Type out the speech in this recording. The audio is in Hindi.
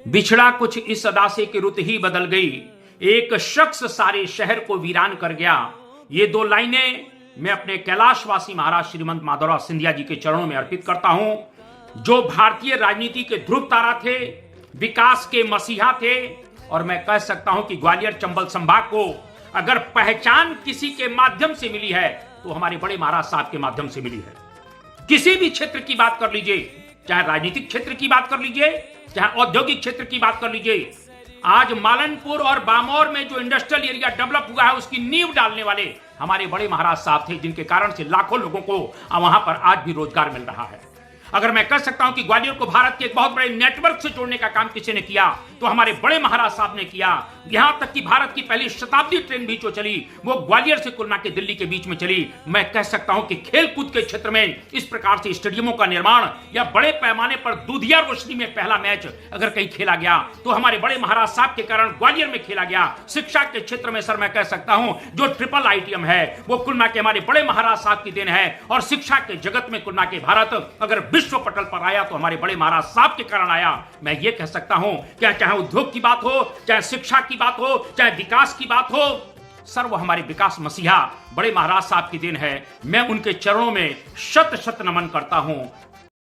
बिछड़ा कुछ इस अदा से कि रुत ही बदल गई, एक शख्स सारे शहर को वीरान कर गया। ये दो लाइनें मैं अपने कैलाशवासी महाराज श्रीमंत माधवराव सिंधिया जी के चरणों में अर्पित करता हूं, जो भारतीय राजनीति के ध्रुव तारा थे, विकास के मसीहा थे। और मैं कह सकता हूं कि ग्वालियर चंबल संभाग को अगर पहचान किसी के माध्यम से मिली है तो हमारे बड़े महाराज साहब के माध्यम से मिली है। किसी भी क्षेत्र की बात कर लीजिए, चाहे राजनीतिक क्षेत्र की बात कर लीजिए, चाहे औद्योगिक क्षेत्र की बात कर लीजिए, आज मालनपुर और बामौर में जो इंडस्ट्रियल एरिया डेवलप हुआ है उसकी नींव डालने वाले हमारे बड़े महाराज साहब थे, जिनके कारण से लाखों लोगों को वहां पर आज भी रोजगार मिल रहा है। अगर मैं कह सकता हूं कि ग्वालियर को भारत के एक बहुत बड़े नेटवर्क से जोड़ने का काम किसी ने किया तो हमारे बड़े महाराज साहब ने किया। यहां तक कि भारत की पहली शताब्दी ट्रेन भी जो चली वो ग्वालियर से कुलना के दिल्ली के बीच में चली। मैं कह सकता हूं कि खेल कूद के क्षेत्र में इस प्रकार से स्टेडियमों का निर्माण या बड़े पैमाने पर दूधिया रोशनी में पहला मैच अगर कहीं खेला गया तो हमारे बड़े महाराज साहब के कारण ग्वालियर में खेला गया। शिक्षा के क्षेत्र में सर मैं कह सकता हूं जो ट्रिपल आईटीएम है वो कुलना के हमारे बड़े महाराज साहब की देन है। और शिक्षा के जगत में कुलना के भारत अगर विश्व पटल पर आया तो हमारे बड़े महाराज साहब के कारण आया। मैं ये कह सकता हूं कि चाहे उद्योग की बात हो, चाहे शिक्षा की बात हो, चाहे विकास की बात हो, सर वो हमारे विकास मसीहा बड़े महाराज साहब की देन है। मैं उनके चरणों में शत शत नमन करता हूं।